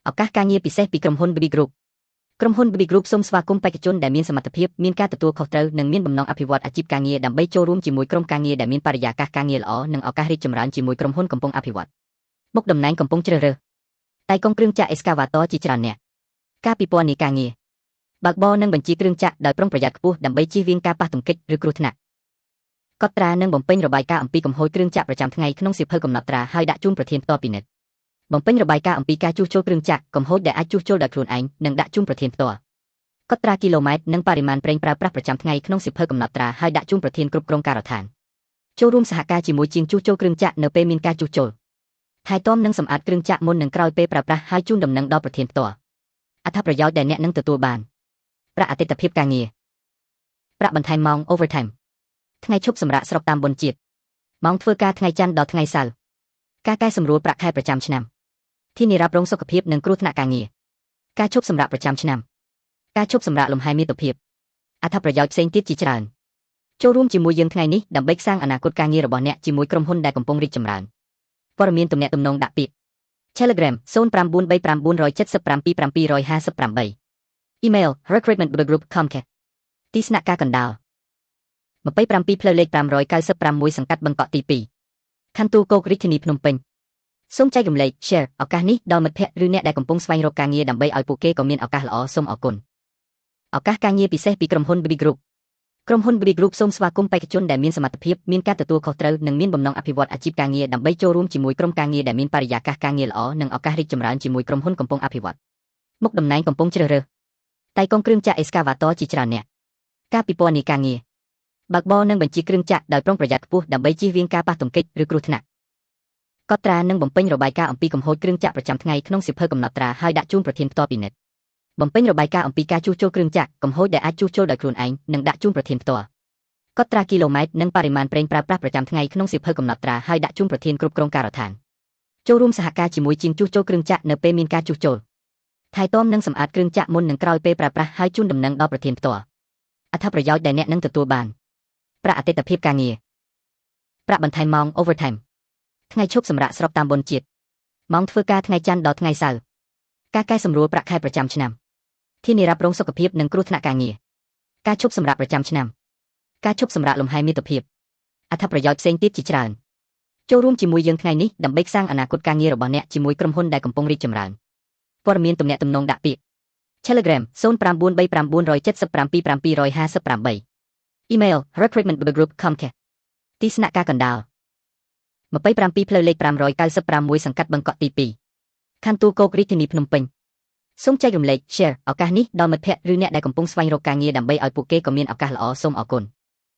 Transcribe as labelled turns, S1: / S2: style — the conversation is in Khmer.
S1: ឱកាសការងារពិសេសពីក្រុមហ៊ុន BB Group ក្រុមហ៊ុន BB Group សូមស្វាគមន៍បេក្ខជនដែលមានសមត្ថភាពមានការទទួលខុសត្រូវនិងមានបំណងអភិវឌ្ឍអាជីពការងារដើម្បីចូលរួមជាមួយក្រុមការងារដែលមានបរិយាកាសការងារល្អនិងឱកាសរីកចម្រើនជាមួយក្រុមហ៊ុនកំពុងអភិវឌ្ឍមុខតំណែងកំពុងជ្រើសរើសតែកុងគ្រឿងចក្រ Excavator ជាច្រើនអ្នកការពិពណ៌នាការងារបើកបរនិងបញ្ជាគ្រឿងចក្រដោយប្រុងប្រយ័ត្នខ្ពស់ដើម្បីជៀសវាងការប៉ះទង្គិចឬគ្រោះថ្នាក់កត់ត្រានិងបំពេញរបាយការណ៍អំពីកំហុសគ្រឿងចក្រប្រចាំថ្ងៃក្នុងសៀវភៅកំណត់ត្រាហើយដាក់ជូនប្រធានផ្ទាល់ពីនិតបំពេញរបាយការណ៍អំពីការជួសជុលគ្រឿងចក្រកំហុសដែលអាចជួសជុលដោយខ្លួនឯងនិងដាក់ជូនប្រធានផ្ទាល់កត់ត្រាគីឡូម៉ែត្រនិងបរិមាណប្រេងប្រើប្រាស់ប្រចាំថ្ងៃក្នុងសៀវភៅកំណត់ត្រាហើយដាក់ជូនប្រធានគ្រប់គ្រងការដ្ឋានចូលរួមសហការជាមួយជាងជួសជុលគ្រឿងចក្រនៅពេលមានការជួសជុលថែទាំនិងសម្អាតគ្រឿងចក្រមុននិងក្រោយពេលប្រើប្រាស់ហើយជូនដំណឹងដល់ប្រធានផ្ទាល់អត្ថប្រយោជន៍ដែលអ្នកនឹងទទួលបានប្រាក់អតិថិភាពការងារប្រាក់បន្ថែមម៉ោង overtime ថ្ងៃឈប់សម្រាកស្របតាមបុណ្យជាតិម៉ោងធ្វើការថ្ងៃច័ន្ទដល់ថ្ងៃសៅរ៍ការកែសម្រួលប្រាក់ខែប្រចាំឆ្នាំធានារ៉ាប់រងសុខភាពនិងគ្រោះថ្នាក់ការងារការឈប់សម្រាកប្រចាំឆ្នាំការឈប់សម្រាកលំហែមាតុភាពអត្ថប្រយោជន៍ផ្សេងទៀតជាច្រើនចូលរួមជាមួយយើងថ្ងៃនេះដើម្បីកសាងអនាគតការងាររបស់អ្នកជាមួយក្រុមហ៊ុនដែលកំពុងរីកចម្រើនព័ត៌មានទំនាក់ទំនងដាក់ពាក្យ Telegram 0939577758 Email recruitment@bbgroup.com ទីស្នាក់ការកណ្ដាល27ផ្លូវលេខ596សង្កាត់បឹងកក់ទី2ខណ្ឌទួលគោករាជធានីភ្នំពេញសូមចែករំលែក share ឱកាសនេះដល់មិត្តភ័ក្តិឬអ្នកដែលកំពុងស្វែងរកការងារដើម្បីឲ្យពួកគេក៏មានឱកាសល្អសូមអរគុណឱកាសការងារពិសេសពីក្រុមហ៊ុន BB Group ក្រុមហ៊ុន BB Group សូមស្វាគមន៍បេក្ខជនដែលមានសមត្ថភាពមានការទទួលខុសត្រូវនិងមានបំណងអភិវឌ្ឍអាជីពការងារដើម្បីចូលរួមជាមួយក្រុមការងារដែលមានបរិយាកាសការងារល្អនិងឱកាសរីកចម្រើនជាមួយក្រុមហ៊ុនកំពុងអភិវឌ្ឍមុខតំណែងកំពុងជ្រើសរើសតែកុងគ្រឿងចក្រ Excavator ជាច្រើនអ្នកការពិពណ៌នាការងារបើកបរនិងបញ្ជាគ្រឿងចក្រដោយប្រុងប្រយ័ត្នខ្ពស់ដើម្បីជៀសវាងការប៉ះទង្គិចឬគ្រោះថ្នាក់កត់ត្រានិងបំពេញរបាយការណ៍អំពីកំហុសគ្រឿងចក្រប្រចាំថ្ងៃក្នុងសៀវភៅកំណត់ត្រាហើយដាក់ជូនប្រធានផ្ទាល់ពីនិតបំពេញរបាយការណ៍អំពីការជួសជុលគ្រឿងចក្រកំហុសដែលអាចជួសជុលដោយខ្លួនឯងនិងដាក់ជូនប្រធានផ្ទាល់កត់ត្រាគីឡូម៉ែត្រនិងបរិមាណប្រេងប្រើប្រាស់ប្រចាំថ្ងៃក្នុងសៀវភៅកំណត់ត្រាហើយដាក់ជូនប្រធានគ្រប់គ្រងការដ្ឋានចូលរួមសហការជាមួយជាងជួសជុលគ្រឿងចក្រនៅពេលមានការជួសជុលថែទាំនិងសម្អាតគ្រឿងចក្រមុននិងក្រោយពេលប្រើប្រាស់ហើយជូនដំណឹងដល់ប្រធានផ្ទាល់អត្ថប្រយោជន៍ដែលអ្នកនឹងទទួលបានប្រាក់អតិថិភាពការងារប្រាក់បន្ថែមម៉ោង overtime ថ្ងៃឈប់សម្រាកស្របតាមបុណ្យជាតិម៉ោងធ្វើការថ្ងៃច័ន្ទដល់ថ្ងៃសៅរ៍ការកែសម្រួលប្រាក់ខែប្រចាំឆ្នាំធានារ៉ាប់រងសុខភាពនិងគ្រោះថ្នាក់ការងារការឈប់សម្រាកប្រចាំឆ្នាំការឈប់សម្រាកលំហែមាតុភាពអត្ថប្រយោជន៍ផ្សេងទៀតជាច្រើនចូលរួមជាមួយយើងថ្ងៃនេះដើម្បីកសាងអនាគតការងាររបស់អ្នកជាមួយក្រុមហ៊ុនដែលកំពុងរីកចម្រើនព័ត៌មានទំនាក់ទំនងដាក់ពាក្យ Telegram 0939577758 Email recruitment@bbgroup.com ទីស្នាក់ការកណ្ដាល27ផ្លូវលេខ596សង្កាត់បឹងកក់ទី2ខណ្ឌទួលគោករាជធានីភ្នំពេញសូមចែករំលែក share ឱកាសនេះដល់មិត្តភ័ក្តិឬអ្នកដែលកំពុងស្វែងរកការងារដើម្បីឲ្យពួកគេក៏មានឱកាសល្អសូមអរគុណ